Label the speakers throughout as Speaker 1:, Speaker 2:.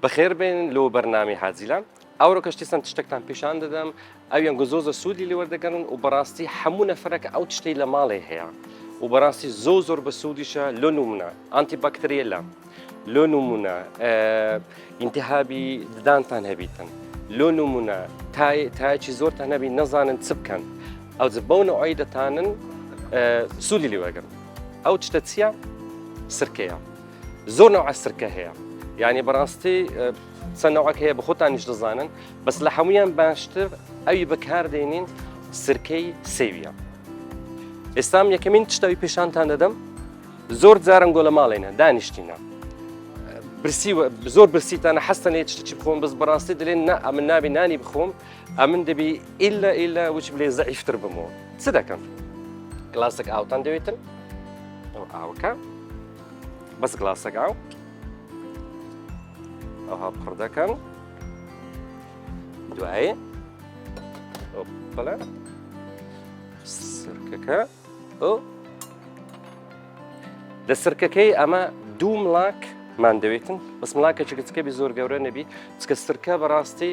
Speaker 1: بخير بين لو برنامج حازیلا ئەوڕۆ کەشتیسان تشتێکتان پیشان دەدەم ئەویان گۆزۆزە سوودی لێ وەردەگەڕن و بەڕاستی هەموو نەفرەکە ئەو تشتەی لە ماڵێ هەیە و بەڕاستی زۆر بە سوودیشە لۆ نمونە ئانتیباکتریێلە لۆ نمونە ئینتیهابی ددانتان هەبیتن لۆ نمونە تایەکی زۆرتان هەبی نەزانن چ بکەن ئەو بەو نەوعی دەتانن سوودی لێ وەرگن ئەو تشتە چییە؟ سرکەیە زۆر نەوع سرکە هەیە یعنی بەڕاستی چەند نەوعەک هەیە بە خۆتانیش دەزانن بەس لە هەمویان باشتر ئەوی بەکاردێنین سرکەی سێویە ئێستام یەکەمین تشتەوی پیشانتان دەدەم زۆر جارەنگۆ لە ماڵێنە دانیشتینە زۆر برسیتانە حەستن هەیە تشتێکی بخۆم بەس بەڕاستی دەڵێن نا ئەمن نابی نانی بخۆم ئەمن دەبی ئیلا وچ بلێ زەعیفتر بمەوە چ دەکەم گلاسێک ئاوتان دەوێتن ئەو ئاوەکە بەس گلاسێک ئاو ئەوها پڕ دەکەن دوایێ بەڵێ سرکەکە لە سرکەکەی ئەمە دوو مڵاکمان دەوێتن بەس مڵاکێکی کچکەبی زۆر گەورە نەبی چکە سرکە بەڕاستی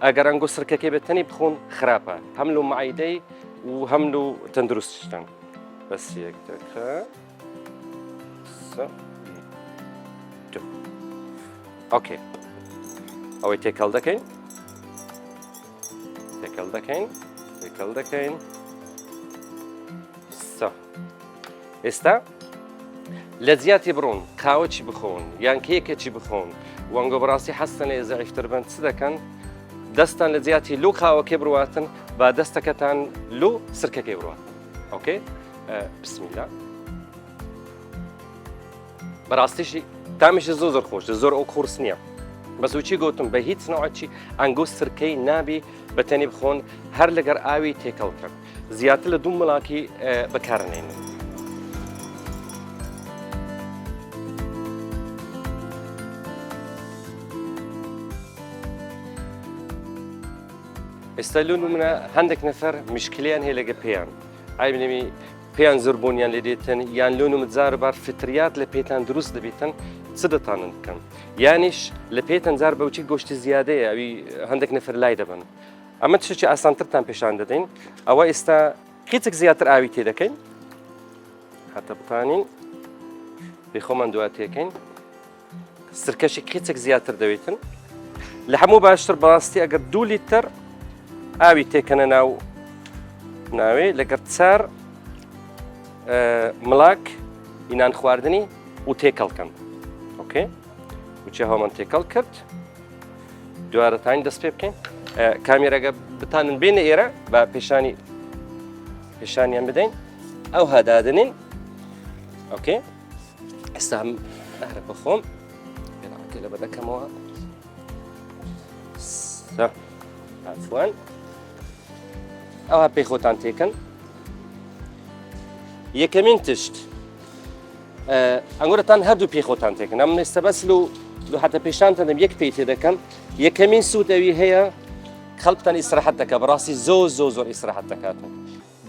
Speaker 1: ئەگەر ئەنگۆ سرکەکەی بێتەنی بخۆن خراپە هەم لەو معیدەی و هەم لەو تەندروستیشتن بەس یەک دەکە ئۆکێ ئەوەی تێکەڵ دەکەین ئێستا لە زیاتی بڕۆن قاوەکی بخۆن یان کێکێکی بخۆن وەنگۆ بەڕاستی حەستنێ زەعیفتر بن چ دەکەن دەستان لە زیاتی لۆ قاوەکەی بڕواتن با دەستەکەتان لۆ سرکەکەی بڕواتن ئۆکێ بسمیلا بەڕاستیشی تامیشی زۆر خۆش زۆر ئەو قورس نییە بەس وچی گوتم بە هیچ نەوعەکی ئەنگۆ سرکەی نابی بەتەنی بخۆن هەر لەگەر ئاوی تێکەڵکرد زیاتر لە دوو مڵاکی بەکارنێنن ئێستا لۆ نمونە هەندێک نەفەر مشکلیان هەیە لەگە پێیان ئایبنەمی پێیان زۆربوونیان لێ دێتن یان لۆ نمت جاربار فتریات لە پێتان دروست دەبێتن چ دەتانن بکەن یانیش لە پێتان جار بەوچی گۆشتی زیادەیە ئەوی هەندێک نەفەر لای دەبن ئەمە تشتێکی ئاسانترتان پیشان دەدەین ئەوە ئێستا قیچێک زیاتر ئاوی تێدەکەین هاتە بتانین بێ خۆمان دوات تێکەین سرکەشی قیچێک زیاتر دەوێتن لە هەموو باشتر بەڕاستی ئەگەر 2 لیتر ئاوی تێکەنە ناوێ لەگەر 4 مڵاک ئینان خواردنی و تێکەڵکەن ئۆکێ وچی هەومان تێکەڵ کرد دوارەتانی دەست پێ بکەین کامێرەگە بتانن بێنە ئێرە بە پیشانیان بدەین ئەو هەدادنین ئۆکێ ئێستا هەم ئەرە بخۆم لە بەدەکەمەوە ئافوان ئەوها پێی خۆتان تێکەن یەکەمین تشت ئەنگۆرەتان هەردوو پێی خۆتان تێکن ئەم ئێستا بەس لە هاتە پێشانتان دەم یەک پێی تێدەکەم یەکەمین سوودەوی هەیە خەڵکتان ئیسراحەت دەکات بەڕاستی زۆر ئیسراحەت دەکاتن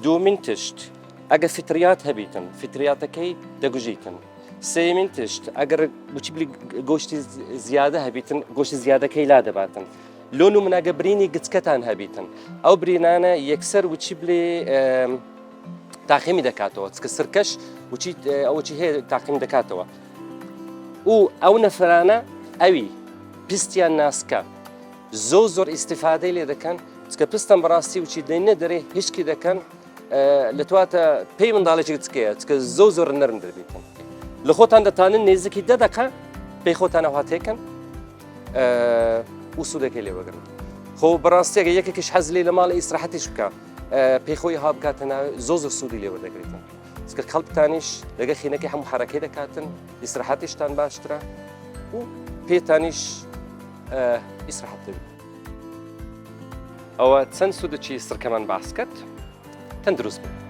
Speaker 1: دوومین تشت ئەگەر فتریات هەبیتن فتریاتەکەی دەگوژیتن سێمین تشت ئەگەر بچی بلی گۆشتی زیادە هەبیتن گۆشتی زیادەکەی لا دەباتن لۆ نمونەگە برینی گچکەتان هەبیتن ئەو برینانە یەکسەر وچی بلێ تاقیمی دەکاتەوە چکە سرکەش ئەوەی هەیە تاقیم دەکاتەوە و ئەو نەفرانە ئەوی پستیان ناسکە زۆر ئیسیفادەی لێ دەکەن چکە پستان بەڕاستی وچی دەینە دەرێ هیچکی دەکەن لەتواتە پێی منداڵێکی گچکەیە چکە زۆر نەرم دەبێتن لە خۆتان دەتانن نێزێکی 10 دقە پێی خۆتان ئەوها تێکەن و سوودەکەی لێ وەرگن خۆ بەڕاستیەکە یەکێکیش حەز لێ لە ماڵی ئیسراحەتیش بکە پێی خۆی ها بکاتە ناوێ زۆر سوودی لێ وەردەگرێتن چکە خەڵکتانیش لەگە خینەکەی هەموو حرەکەی دەکاتن ئیسراحەتیشتان باشترە و پێتانیش ئیسراحەت دەبێت ئەوە چەند سوودێکی سرکەمان باس کرد تەندروست بن